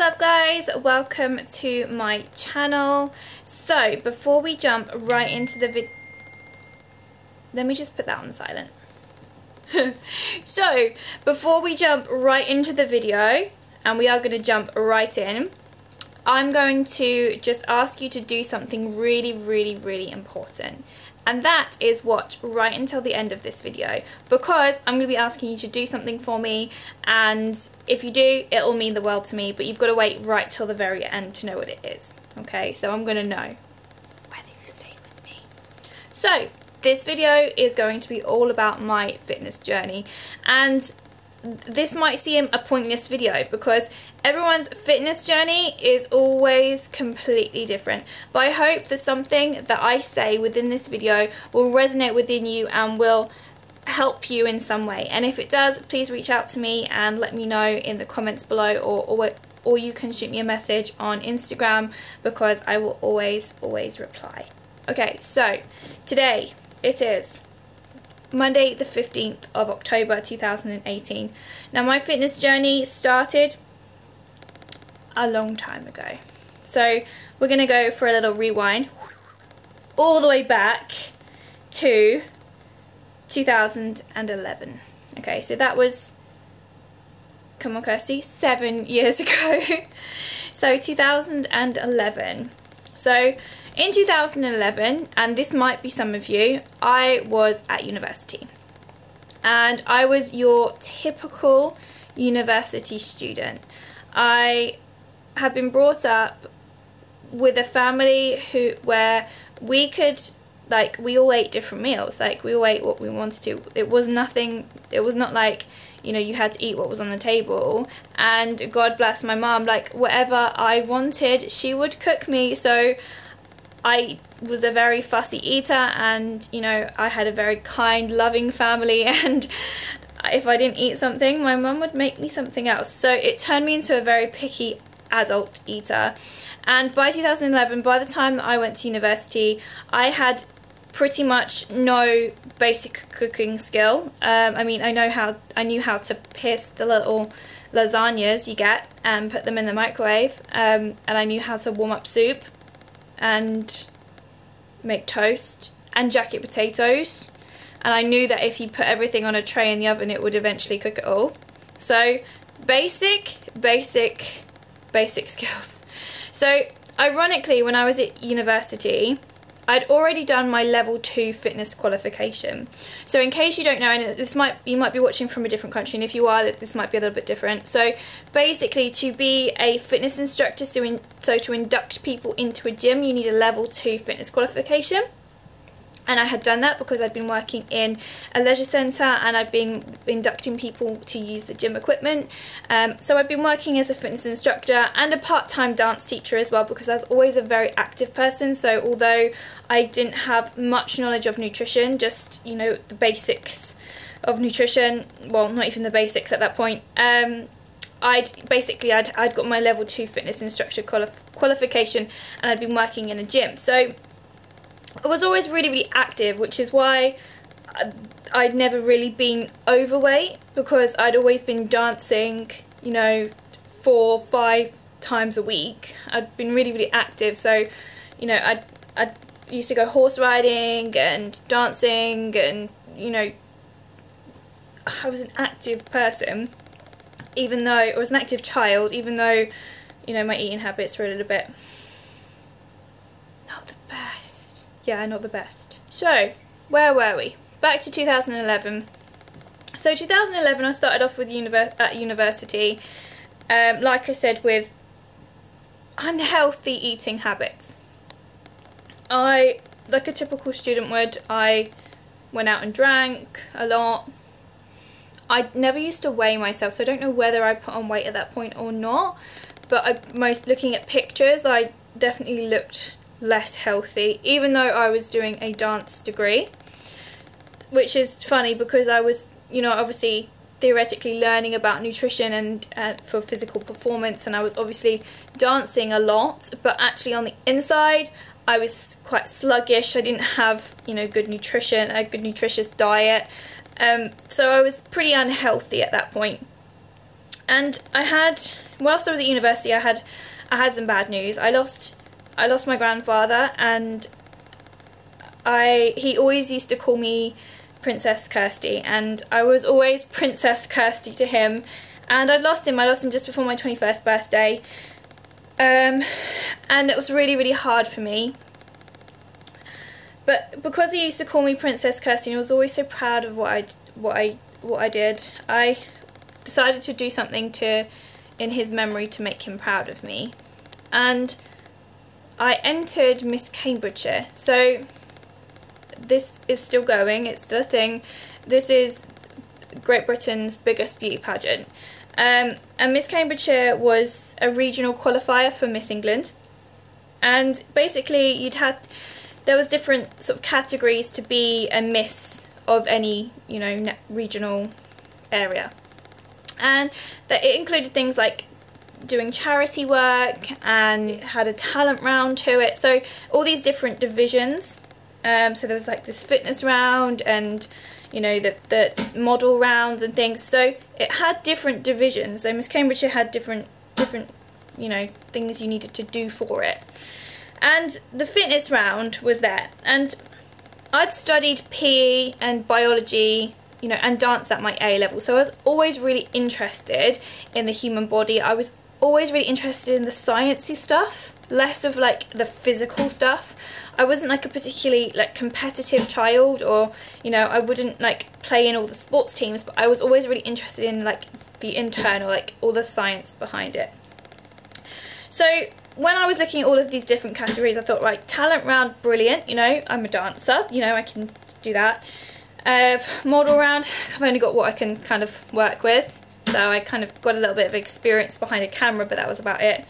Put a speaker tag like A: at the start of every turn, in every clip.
A: up guys, welcome to my channel. So before we jump right into the let me just put that on silent. So before we jump right into the video, and we are going to jump right in, I'm going to just ask you to do something really important, and that is watch right until the end of this video, because I'm going to be asking you to do something for me, and if you do, it'll mean the world to me, but you've got to wait right till the very end to know what it is. Okay, so I'm going to know whether you stay with me. So this video is going to be all about my fitness journey, and this might seem a pointless video because everyone's fitness journey is always completely different, but I hope that something that I say within this video will resonate within you and will help you in some way. And if it does, please reach out to me and let me know in the comments below, or you can shoot me a message on Instagram, because I will always reply. Okay, so today it is Monday the 15th of October 2018. Now my fitness journey started a long time ago. So we're going to go for a little rewind all the way back to 2011. Okay, so that was, come on Kirsty, 7 years ago. So 2011. So in 2011, and this might be some of you, I was at university, and I was your typical university student. I had been brought up with a family where we could, like, we all ate different meals, like we all ate what we wanted to. It was not like, you know, you had to eat what was on the table, and God bless my mum, like whatever I wanted she would cook me. So I was a very fussy eater, and you know, I had a very kind, loving family, and if I didn't eat something, my mum would make me something else. So it turned me into a very picky adult eater. And by 2011, by the time that I went to university, I had pretty much no basic cooking skill. I mean, I knew how to pierce the little lasagnas you get and put them in the microwave, and I knew how to warm up soup and make toast and jacket potatoes, and I knew that if you put everything on a tray in the oven it would eventually cook it all. So basic skills. So ironically, when I was at university, I'd already done my level 2 fitness qualification. So in case you don't know, and you might be watching from a different country, and if you are, this might be a little bit different. So basically, to be a fitness instructor, so to induct people into a gym, you need a level 2 fitness qualification. And I had done that because I'd been working in a leisure centre, and I'd been inducting people to use the gym equipment. So I'd been working as a fitness instructor and a part-time dance teacher as well, because I was always a very active person. So although I didn't have much knowledge of nutrition, just, you know, the basics of nutrition, well, not even the basics at that point, I'd got my level 2 fitness instructor qualification, and I'd been working in a gym. So I was always really active, which is why I'd never really been overweight, because I'd always been dancing, you know, 4 or 5 times a week. I'd been really active. So, you know, I used to go horse riding and dancing, and, you know, I was an active person, even though I was an active child, even though, you know, my eating habits were a little bit not the best. Yeah, not the best. So, where were we? Back to 2011. So 2011, I started off with at university, like I said, with unhealthy eating habits. Like a typical student would, I went out and drank a lot. I never used to weigh myself, so I don't know whether I put on weight at that point or not, but looking at pictures, I definitely looked less healthy, even though I was doing a dance degree, which is funny because I was, you know, obviously theoretically learning about nutrition and for physical performance, and I was obviously dancing a lot, but actually on the inside I was quite sluggish. I didn't have, you know, good nutrition, a good nutritious diet, so I was pretty unhealthy at that point. And I had whilst I was at university, I had some bad news. I lost my grandfather, and he always used to call me Princess Kirsty, and I was always Princess Kirsty to him. And I lost him just before my 21st birthday, and it was really, really hard for me. But because he used to call me Princess Kirsty, and I was always so proud of what I did, I decided to do something in his memory to make him proud of me. And I entered Miss Cambridgeshire. So this is still going, it's still a thing. This is Great Britain's biggest beauty pageant. And Miss Cambridgeshire was a regional qualifier for Miss England. And basically there was different sort of categories to be a Miss of any, you know, regional area. And that it included things like doing charity work, and it had a talent round to it. So all these different divisions. So there was like this fitness round, and you know, the model rounds and things. So it had different divisions. So Miss Cambridgeshire had different you know, things you needed to do for it. And the fitness round was there, and I'd studied PE and biology, you know, and dance at my A level, so I was always really interested in the human body. I was always really interested in the sciencey stuff, less of like the physical stuff. I wasn't like a particularly like competitive child, or you know, I wouldn't like play in all the sports teams, but I was always really interested in like the internal, like all the science behind it. So when I was looking at all of these different categories, I thought, right, talent round, brilliant, you know, I'm a dancer, you know, I can do that. Model round, I've only got what I can kind of work with, so I kind of got a little bit of experience behind a camera, but that was about it.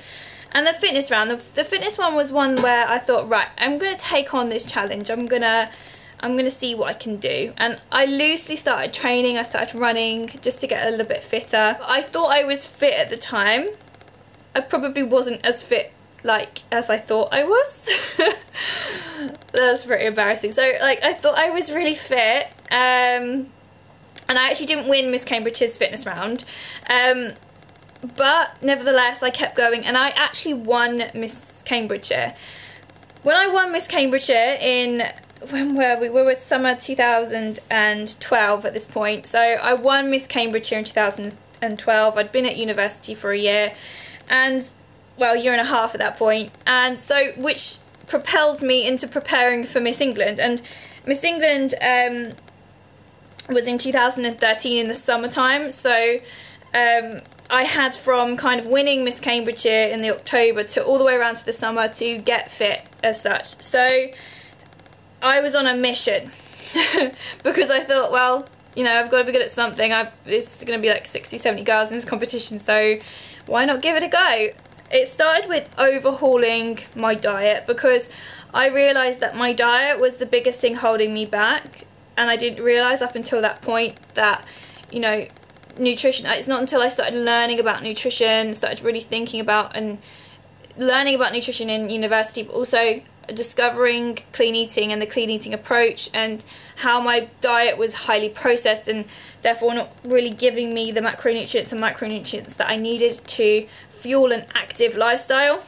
A: And the fitness round, the fitness one was one where I thought, right, I'm going to take on this challenge, I'm gonna see what I can do. And I loosely started training, I started running just to get a little bit fitter. I thought I was fit at the time. I probably wasn't as fit like as I thought I was. That's pretty embarrassing. So like, I thought I was really fit, and I actually didn't win Miss Cambridgeshire's fitness round, but nevertheless I kept going, and I actually won Miss Cambridgeshire. When I won Miss Cambridgeshire in, when were we? We were summer 2012 at this point. So I won Miss Cambridgeshire in 2012. I'd been at university for a year, and well, a year and a half at that point, and so which propelled me into preparing for Miss England. And Miss England was in 2013 in the summertime, so I had from kind of winning Miss Cambridgeshire in the October to all the way around to the summer to get fit as such. So I was on a mission because I thought, well, you know, I've got to be good at something. It's going to be like 60, 70 girls in this competition, so why not give it a go? It started with overhauling my diet, because I realised that my diet was the biggest thing holding me back, and I didn't realise up until that point that, you know, nutrition, it's not until I started learning about nutrition, started really thinking about and learning about nutrition in university, but also discovering clean eating and the clean eating approach, and how my diet was highly processed and therefore not really giving me the macronutrients and micronutrients that I needed to fuel an active lifestyle.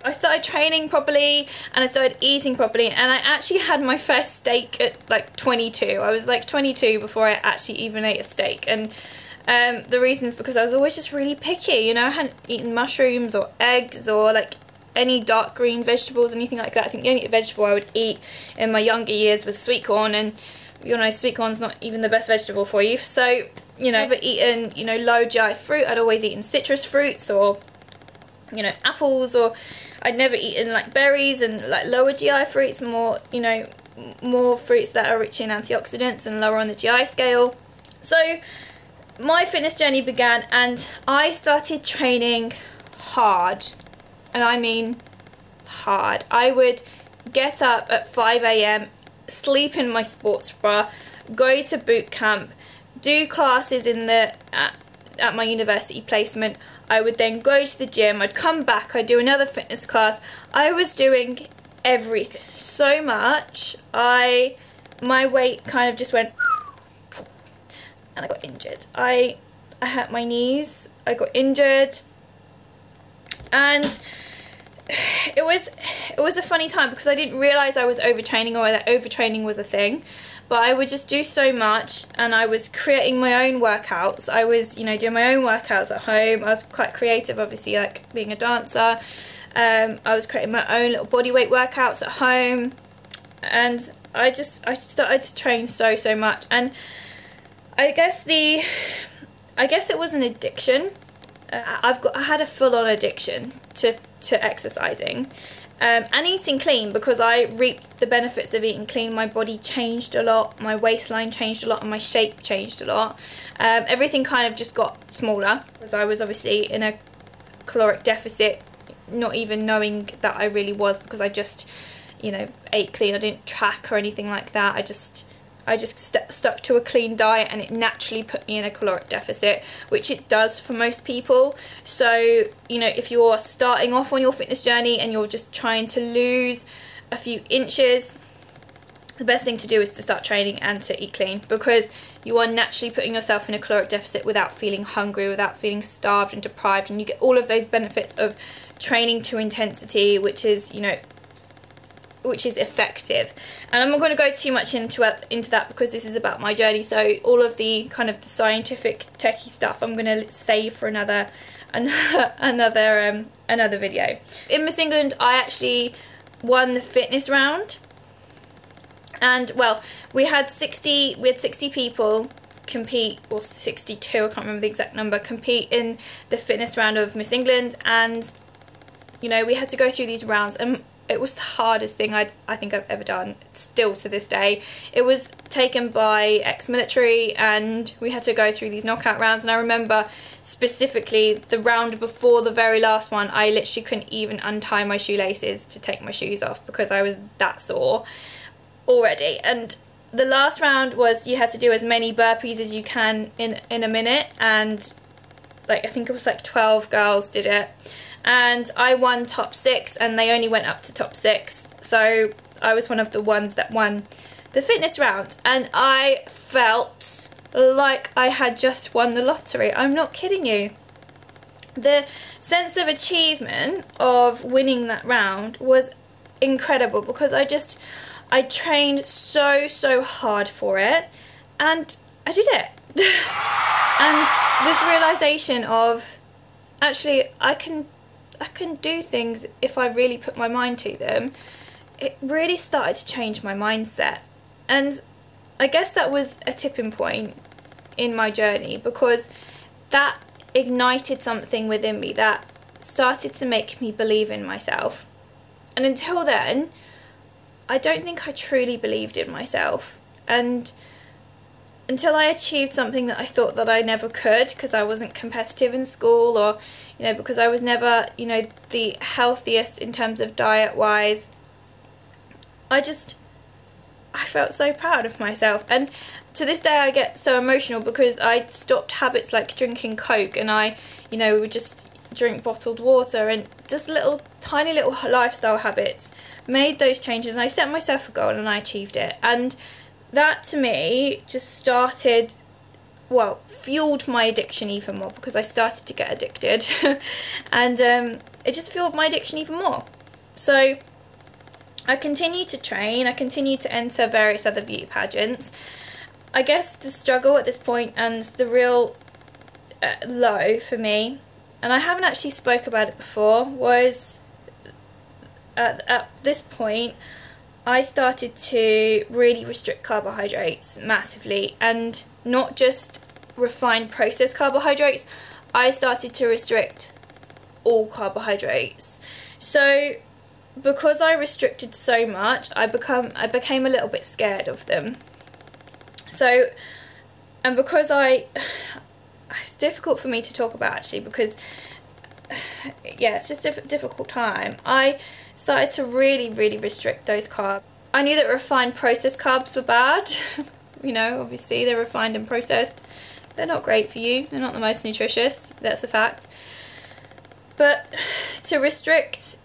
A: I started training properly and I started eating properly, and I actually had my first steak at like 22. I was like 22 before I actually even ate a steak, and the reason is because I was always just really picky, you know. I hadn't eaten mushrooms or eggs or like any dark green vegetables, anything like that. I think the only vegetable I would eat in my younger years was sweet corn, and you know, sweet corn's not even the best vegetable for you. So, you know, I've never eaten, you know, low GI fruit. I'd always eaten citrus fruits, or, you know, apples, or I'd never eaten like berries and like lower GI fruits, more, you know, more fruits that are rich in antioxidants and lower on the GI scale. So my fitness journey began, and I started training hard. And I mean hard. I would get up at 5 AM, sleep in my sports bra, go to boot camp, do classes in the at my university placement. I would then go to the gym, I'd come back, I'd do another fitness class. I was doing everything so much, my weight kind of just went, and I got injured. I I hurt my knees, I got injured, and it was a funny time because I didn't realise I was overtraining or that overtraining was a thing. But I would just do so much, and I was creating my own workouts. I was, you know, doing my own workouts at home. I was quite creative, obviously, like being a dancer. I was creating my own little bodyweight workouts at home, and I started to train so much. And I guess it was an addiction. I had a full-on addiction to exercising. And eating clean, because I reaped the benefits of eating clean. My body changed a lot, my waistline changed a lot, and my shape changed a lot. Everything kind of just got smaller, as I was obviously in a caloric deficit, not even knowing that I really was, because I just, you know, ate clean. I didn't track or anything like that. I just stuck to a clean diet, and it naturally put me in a caloric deficit, which it does for most people. So, you know, if you're starting off on your fitness journey and you're just trying to lose a few inches, the best thing to do is to start training and to eat clean, because you are naturally putting yourself in a caloric deficit without feeling hungry, without feeling starved and deprived, and you get all of those benefits of training to intensity, which is, you know, which is effective. And I'm not going to go too much into that because this is about my journey, so all of the kind of the scientific techie stuff I'm going to save for another video. In Miss England I actually won the fitness round, and well, we had 60 people compete, or 62, I can't remember the exact number, compete in the fitness round of Miss England. And you know, we had to go through these rounds, and it was the hardest thing I think I've ever done, still to this day. It was taken by ex-military, and we had to go through these knockout rounds. And I remember specifically the round before the very last one, I literally couldn't even untie my shoelaces to take my shoes off because I was that sore already. And the last round was you had to do as many burpees as you can in a minute, and like I think it was like 12 girls did it. And I won top 6, and they only went up to top 6. So I was one of the ones that won the fitness round. And I felt like I had just won the lottery. I'm not kidding you. The sense of achievement of winning that round was incredible, because I trained so hard for it, and I did it. And this realisation of, actually, I can do things if I really put my mind to them, it really started to change my mindset. And I guess that was a tipping point in my journey, because that ignited something within me that started to make me believe in myself. And until then, I don't think I truly believed in myself. And until I achieved something that I thought that I never could, because I wasn't competitive in school, or, you know, because I was never, you know, the healthiest in terms of diet-wise, I felt so proud of myself. And to this day I get so emotional, because I stopped habits like drinking Coke, and I, you know, would just drink bottled water, and just tiny little lifestyle habits, made those changes, and I set myself a goal and I achieved it. And that to me just started, well, fueled my addiction even more, because I started to get addicted and it just fueled my addiction even more. So I continued to train, I continued to enter various other beauty pageants. I guess the struggle at this point, and the real low for me, and I haven't actually spoke about it before, was at this point I started to really restrict carbohydrates massively, and not just refined processed carbohydrates. I started to restrict all carbohydrates. So because I restricted so much, I became a little bit scared of them. So, and because it's difficult for me to talk about actually, because yeah, it's just a difficult time. I started to really restrict those carbs. I knew that refined processed carbs were bad. You know, obviously they're refined and processed. They're not great for you. They're not the most nutritious. That's a fact. But to restrict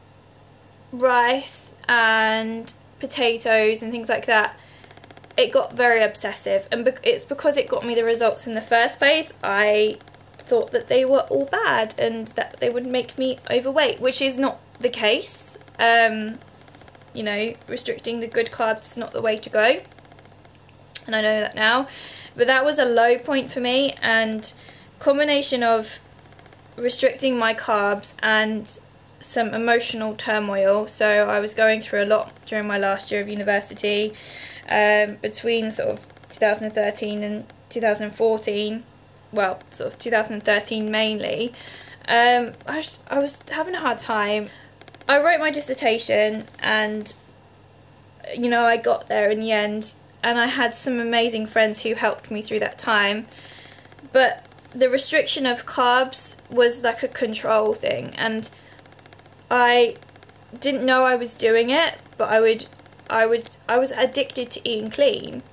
A: rice and potatoes and things like that, it got very obsessive. And it's because it got me the results in the first place, I thought that they were all bad and that they would make me overweight, which is not the case. You know, restricting the good carbs is not the way to go, and I know that now. But that was a low point for me, and combination of restricting my carbs and some emotional turmoil. So I was going through a lot during my last year of university, between sort of 2013 and 2014, well, sort of 2013 mainly. I was having a hard time. I wrote my dissertation, and you know, I got there in the end, and I had some amazing friends who helped me through that time. But the restriction of carbs was like a control thing, and I didn't know I was doing it, but I was addicted to eating clean,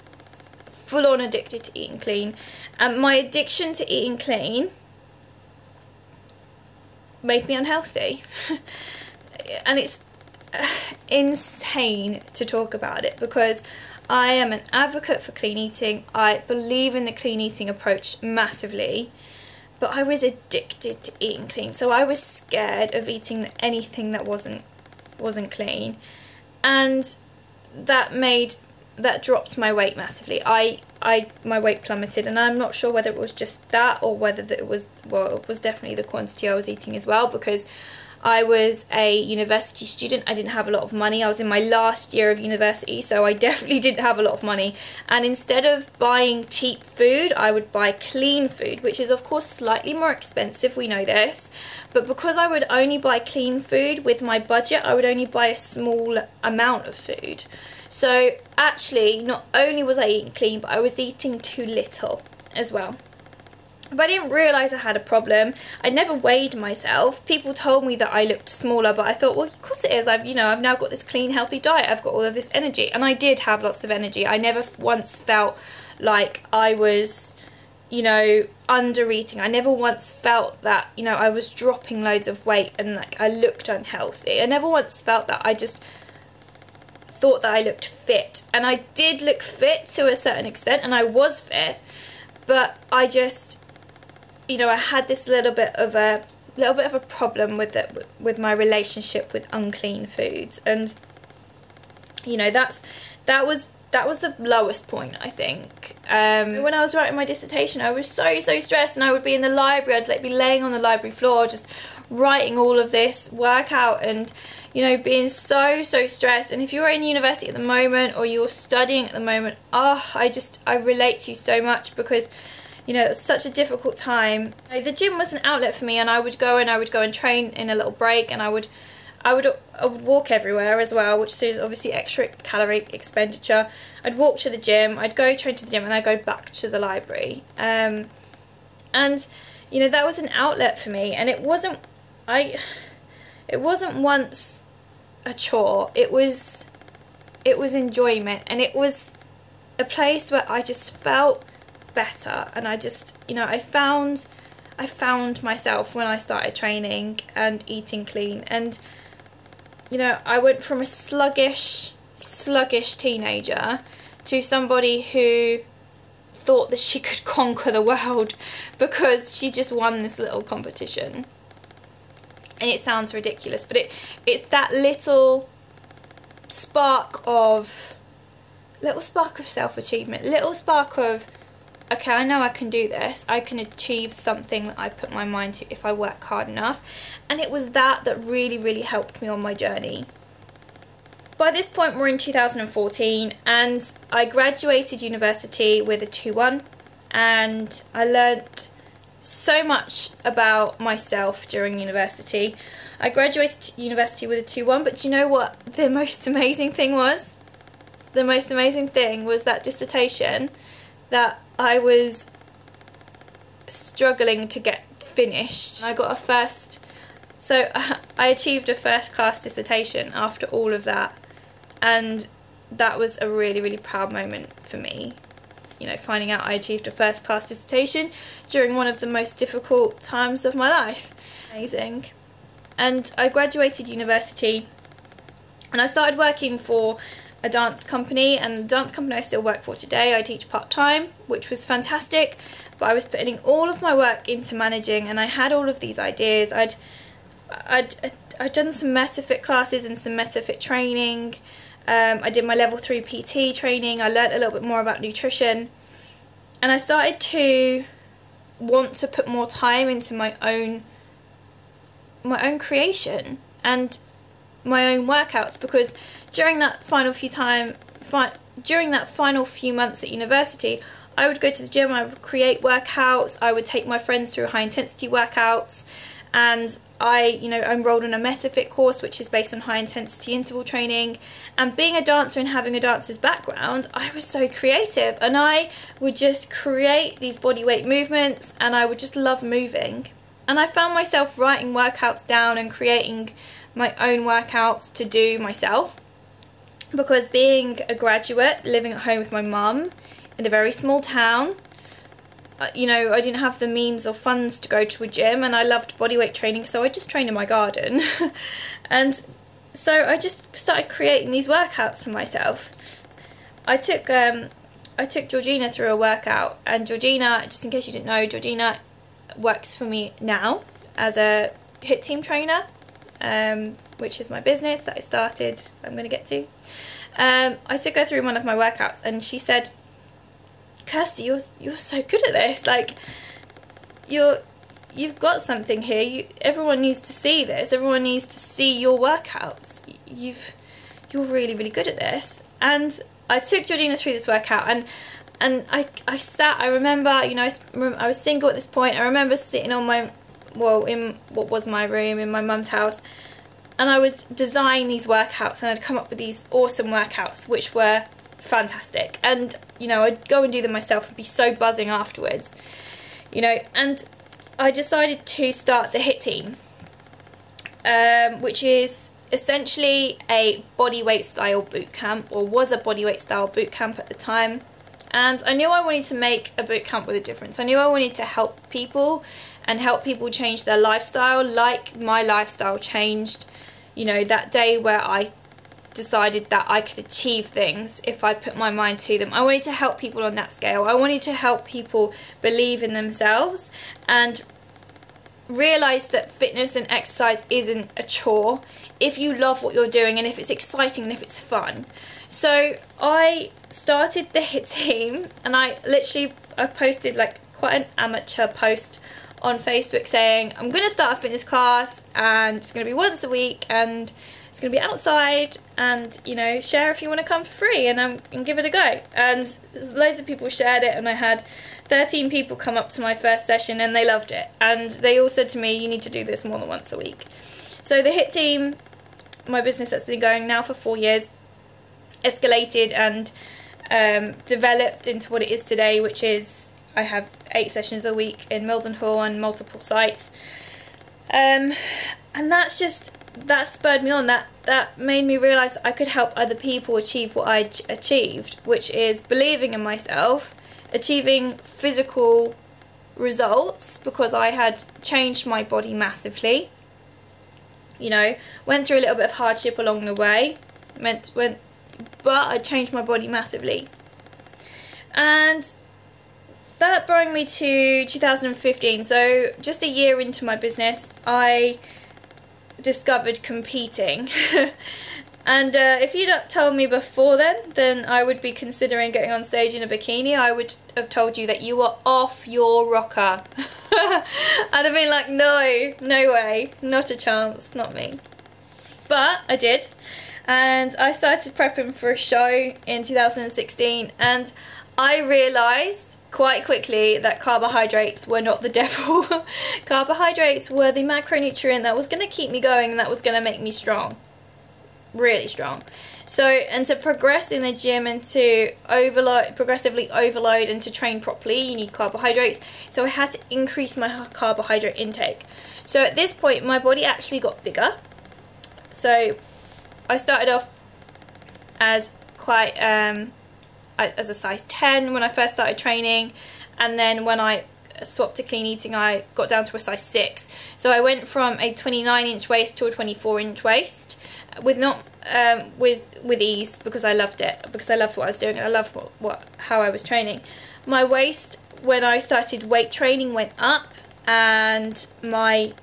A: full on addicted to eating clean, and my addiction to eating clean made me unhealthy. And it's insane to talk about it, because I am an advocate for clean eating. I believe in the clean eating approach massively, but I was addicted to eating clean. So I was scared of eating anything that wasn't clean, and that dropped my weight massively. My weight plummeted, and I'm not sure whether it was just that or whether it was, well, it was definitely the quantity I was eating as well, because I was a university student. I didn't have a lot of money. I was in my last year of university, so I definitely didn't have a lot of money. And instead of buying cheap food, I would buy clean food, which is of course slightly more expensive, we know this. But because I would only buy clean food with my budget, I would only buy a small amount of food. So actually, not only was I eating clean, but I was eating too little as well. But I didn't realise I had a problem. I never weighed myself. People told me that I looked smaller, but I thought, well, of course it is. I've now got this clean, healthy diet. I've got all of this energy. And I did have lots of energy. I never once felt like I was, you know, under eating. I never once felt that, you know, I was dropping loads of weight and like I looked unhealthy. I never once felt that. I just thought that I looked fit. And I did look fit to a certain extent, and I was fit. But I just, you know, I had this little bit of a problem with it, with my relationship with unclean foods, and you know, that was the lowest point, I think. When I was writing my dissertation, I was so stressed, and I would be in the library. I'd like be laying on the library floor, just writing all of this work out, and you know, being so stressed. And if you're in university at the moment, or you're studying at the moment, I relate to you so much, because you know, it was such a difficult time. The gym was an outlet for me, and I would go and train in a little break, and I would walk everywhere as well, which is obviously extra calorie expenditure. I'd walk to the gym, I'd go train to the gym, and I'd go back to the library. And you know, that was an outlet for me, and it wasn't once a chore. It was enjoyment, and it was a place where I just felt better, and I just, you know, I found myself when I started training and eating clean. And you know, I went from a sluggish teenager to somebody who thought that she could conquer the world because she just won this little competition. And it sounds ridiculous, but it's that little spark of self-achievement, little spark of, okay, I know I can do this. I can achieve something that I put my mind to if I work hard enough. And it was that really helped me on my journey. By this point, we're in 2014, and I graduated university with a 2-1, and I learnt so much about myself during university. I graduated university with a 2-1, but do you know what the most amazing thing was? The most amazing thing was that dissertation that I was struggling to get finished. I got a first, so I achieved a first-class dissertation after all of that, and that was a really proud moment for me. You know, finding out I achieved a first-class dissertation during one of the most difficult times of my life. Amazing. And I graduated university, and I started working for a dance company, and the dance company I still work for today. I teach part-time, which was fantastic, but I was putting all of my work into managing, and I had all of these ideas. I'd done some MetaFit classes and some MetaFit training. I did my level 3 PT training. I learned a little bit more about nutrition, and I started to want to put more time into my own creation and my own workouts, because during that final few months at university, I would go to the gym, I would create workouts, I would take my friends through high intensity workouts, and I enrolled in a MetaFit course, which is based on high intensity interval training. And being a dancer and having a dancer's background, I was so creative, and I would just create these bodyweight movements, and I would just love moving. And I found myself writing workouts down and creating my own workouts to do myself, because being a graduate living at home with my mum in a very small town, I didn't have the means or funds to go to a gym, and I loved bodyweight training, so I just trained in my garden. And so I just started creating these workouts for myself. I took Georgina through a workout, and Georgina, just in case you didn't know, Georgina works for me now as a HIIT team trainer, which is my business that I started, I'm going to get to. I took her through one of my workouts, and she said, "Kirsty, you're so good at this. Like, you've got something here. Everyone needs to see this. Everyone needs to see your workouts. You're really, really good at this." And I took Georgina through this workout, and I sat. I remember, I was single at this point. I remember sitting on in what was my room in my mum's house, and I was designing these workouts, and I'd come up with these awesome workouts, which were fantastic. And I'd go and do them myself and be so buzzing afterwards, and I decided to start the HIIT team, which is essentially a bodyweight style boot camp, or was a bodyweight style boot camp at the time. And I knew I wanted to make a boot camp with a difference. I knew I wanted to help people and help people change their lifestyle, like my lifestyle changed, that day where I decided that I could achieve things if I put my mind to them. I wanted to help people on that scale. I wanted to help people believe in themselves and realise that fitness and exercise isn't a chore if you love what you're doing and if it's exciting and if it's fun. So I started the HIIT team, and I posted like quite an amateur post on Facebook saying, I'm going to start a fitness class, and it's going to be once a week, and it's going to be outside, and share if you want to come for free and give it a go. And loads of people shared it, and I had 13 people come up to my first session, and they loved it, and they all said to me, you need to do this more than once a week. So the HIIT team, my business that's been going now for 4 years, escalated and developed into what it is today, which is I have 8 sessions a week in Mildenhall and multiple sites, and that spurred me on. That made me realise that I could help other people achieve what I achieved, which is believing in myself, achieving physical results, because I had changed my body massively. Went through a little bit of hardship along the way, but I changed my body massively. And that brought me to 2015. So just a year into my business, I discovered competing. And if you'd have told me before then I would be considering getting on stage in a bikini. I would have told you that you were off your rocker. I'd have been like, no way, not a chance, not me. But I did, and I started prepping for a show in 2016, and I realised quite quickly that carbohydrates were not the devil. Carbohydrates were the macronutrient that was going to keep me going and that was going to make me strong. Really strong. So, and to progress in the gym and to progressively overload and to train properly, you need carbohydrates. So I had to increase my carbohydrate intake. So at this point, my body actually got bigger. So I started off as quite as a size 10 when I first started training, and then when I swapped to clean eating, I got down to a size 6. So I went from a 29-inch waist to a 24-inch waist with not with ease, because I loved it, because I loved what I was doing and I loved how I was training. My waist, when I started weight training, went up, and I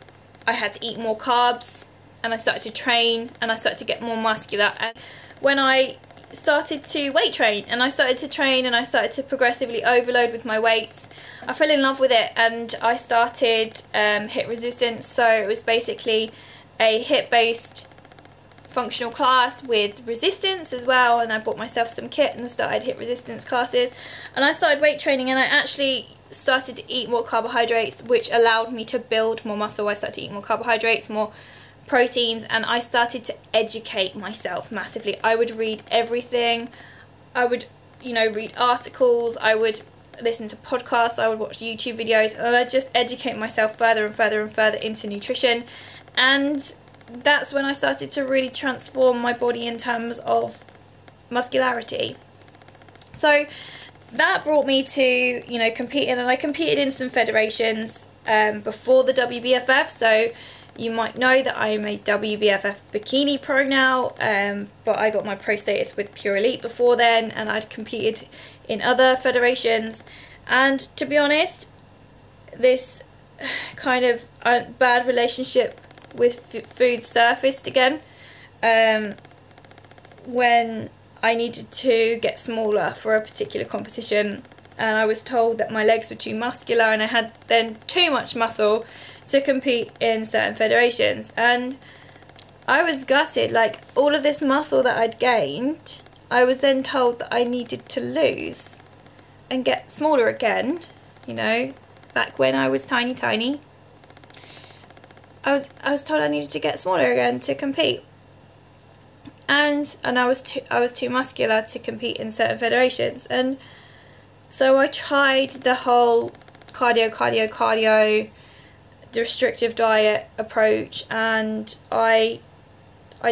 A: had to eat more carbs, and I started to train, and I started to get more muscular. And when I started to weight train, and I started to train, and I started to progressively overload with my weights, I fell in love with it, and I started HIIT resistance. So it was basically a HIIT-based functional class with resistance as well, and I bought myself some kit and I started HIIT resistance classes, and I started weight training, and I actually started to eat more carbohydrates, which allowed me to build more muscle. I started to eat more carbohydrates, more proteins, and I started to educate myself massively. I would read everything. I would, read articles, I would listen to podcasts, I would watch YouTube videos, and I'd just educate myself further and further and further into nutrition. And that's when I started to really transform my body in terms of muscularity. So that brought me to, competing, and I competed in some federations before the WBFF. So you might know that I'm a WBFF Bikini Pro now, but I got my pro status with Pure Elite before then, and I'd competed in other federations. And to be honest, this kind of bad relationship with food surfaced again when I needed to get smaller for a particular competition, and I was told that my legs were too muscular and I had then too much muscle to compete in certain federations. And I was gutted. Like, all of this muscle that I'd gained, I was then told that I needed to lose and get smaller again. Back when I was tiny, I was told I needed to get smaller again to compete, and I was too muscular to compete in certain federations. And so I tried the whole cardio, the restrictive diet approach, and I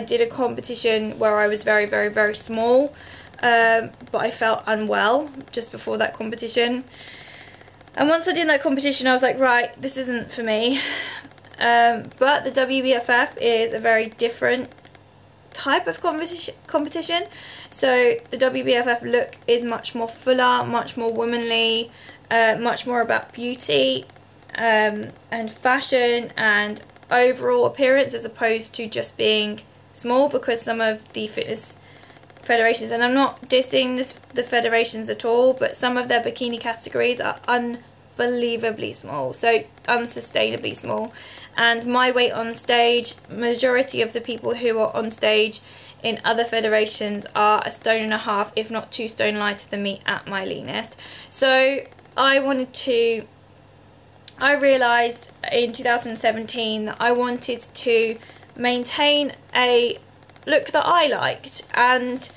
A: did a competition where I was very, very, very small, but I felt unwell just before that competition. And once I did that competition, I was like, right, this isn't for me. But the WBFF is a very different type of competition. So the WBFF look is much more fuller, much more womanly, much more about beauty and fashion and overall appearance, as opposed to just being small, because some of the fitness federations, and I'm not dissing the federations at all, but some of their bikini categories are unbelievably small, so unsustainably small. And my weight on stage, majority of the people who are on stage in other federations are 1.5 stone, if not 2 stone lighter than me at my leanest. So I realised in 2017 that I wanted to maintain a look that I liked and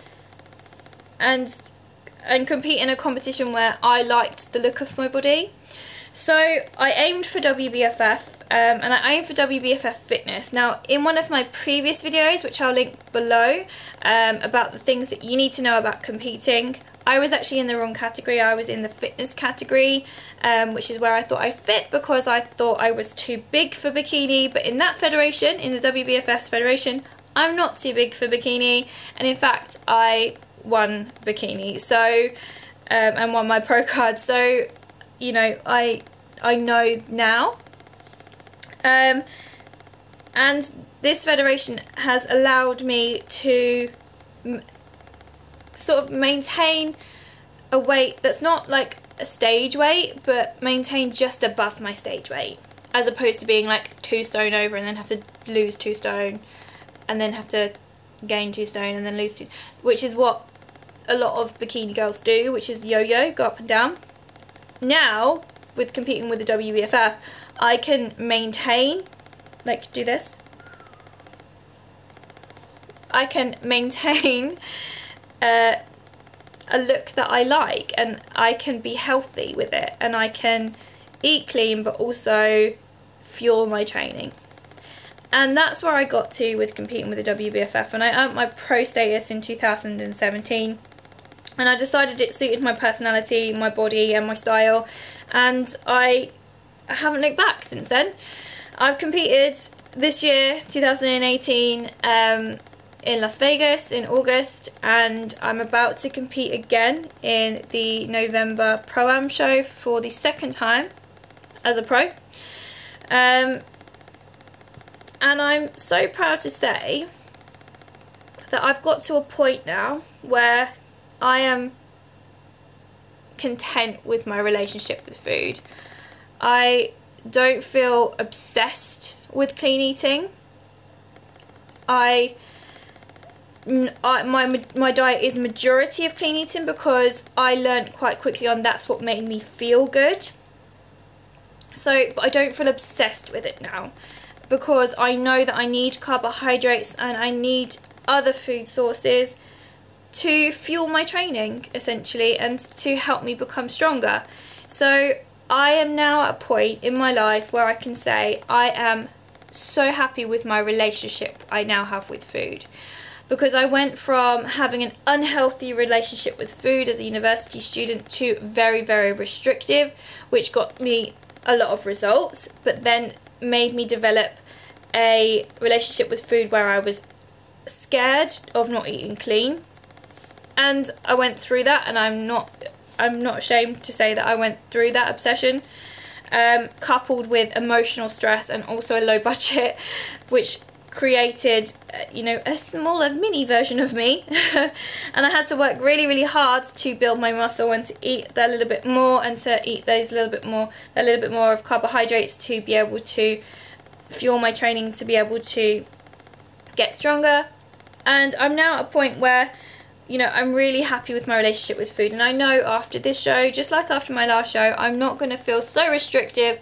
A: compete in a competition where I liked the look of my body. So I aimed for WBFF, and I aimed for WBFF Fitness. Now, in one of my previous videos, which I'll link below, about the things that you need to know about competing, I was actually in the wrong category. I was in the fitness category, which is where I thought I fit, because I thought I was too big for bikini. But in that federation, in the WBFF federation, I'm not too big for bikini, and in fact I won bikini, so and won my pro card. So I know now, and this federation has allowed me to sort of maintain a weight that's not like a stage weight, but maintain just above my stage weight, as opposed to being like 2 stone over and then have to lose 2 stone and then have to gain 2 stone and then lose 2, which is what a lot of bikini girls do, which is yo-yo, go up and down. Now, with competing with the WBFF, I can maintain, like, do this. I can maintain a look that I like, and I can be healthy with it, and I can eat clean but also fuel my training. And that's where I got to with competing with the WBFF, and I earned my pro status in 2017. and I decided it suited my personality, my body and my style, and I haven't looked back since then. I've competed this year, 2018, in Las Vegas in August, and I'm about to compete again in the November Pro-Am show for the second time as a pro. And I'm so proud to say that I've got to a point now where I am content with my relationship with food. I don't feel obsessed with clean eating. My diet is majority of clean eating because I learned quite quickly on that's what made me feel good. So, but I don't feel obsessed with it now because I know that I need carbohydrates and I need other food sources to fuel my training, essentially, and to help me become stronger. So I am now at a point in my life where I can say I am so happy with my relationship I now have with food, because I went from having an unhealthy relationship with food as a university student to very, very restrictive, which got me a lot of results, but then made me develop a relationship with food where I was scared of not eating clean. And I went through that, and I'm not ashamed to say that I went through that obsession, coupled with emotional stress and also a low budget, which created you know, a smaller mini version of me. And I had to work really, really hard to build my muscle and to eat that little bit more, and to eat those a little bit more of carbohydrates to be able to fuel my training, to be able to get stronger. And I'm now at a point where, you know, I'm really happy with my relationship with food, and I know after this show, just like after my last show, I'm not going to feel so restrictive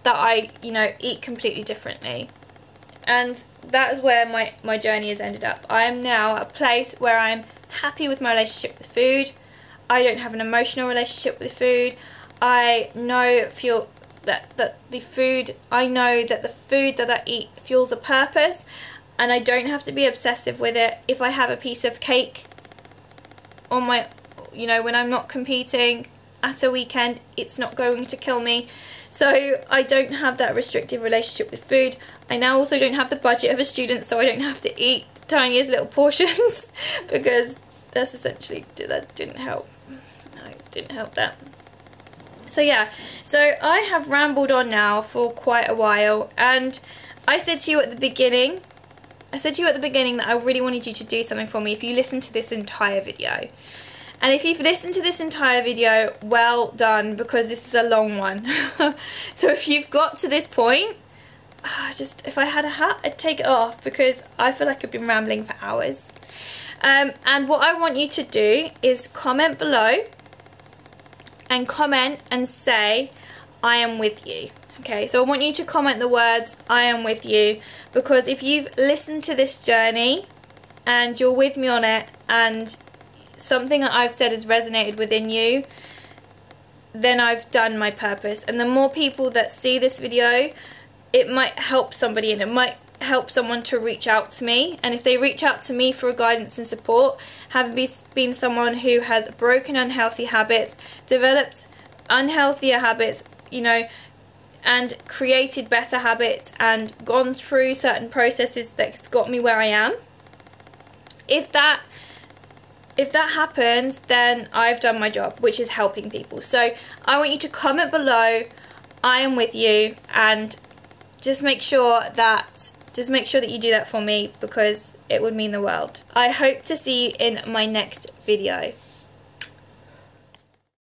A: that I, you know, eat completely differently. And that is where my journey has ended up. I am now at a place where I'm happy with my relationship with food. I don't have an emotional relationship with food. I feel that the food that I eat fuels a purpose, and I don't have to be obsessive with it. If I have a piece of cake on my, you know, when I'm not competing at a weekend, it's not going to kill me. So I don't have that restrictive relationship with food. I now also don't have the budget of a student, so I don't have to eat the tiniest little portions because that's essentially, that didn't help. No, it didn't help that. So yeah, so I have rambled on now for quite a while, and I said to you at the beginning that I really wanted you to do something for me if you listen to this entire video. And if you've listened to this entire video, well done, because this is a long one. So if you've got to this point, just, if I had a hat, I'd take it off because I feel like I've been rambling for hours. And what I want you to do is comment below and comment and say, I am with you. Okay, so I want you to comment the words, I am with you, because if you've listened to this journey and you're with me on it, and something that I've said has resonated within you, then I've done my purpose. And the more people that see this video, it might help somebody, and it might help someone to reach out to me. And if they reach out to me for guidance and support, having been someone who has broken unhealthy habits, developed unhealthier habits, you know, and created better habits, and gone through certain processes that's got me where I am, if that happens, then I've done my job, which is helping people. So I want you to comment below, I am with you, and just make sure that you do that for me, because it would mean the world. I hope to see you in my next video.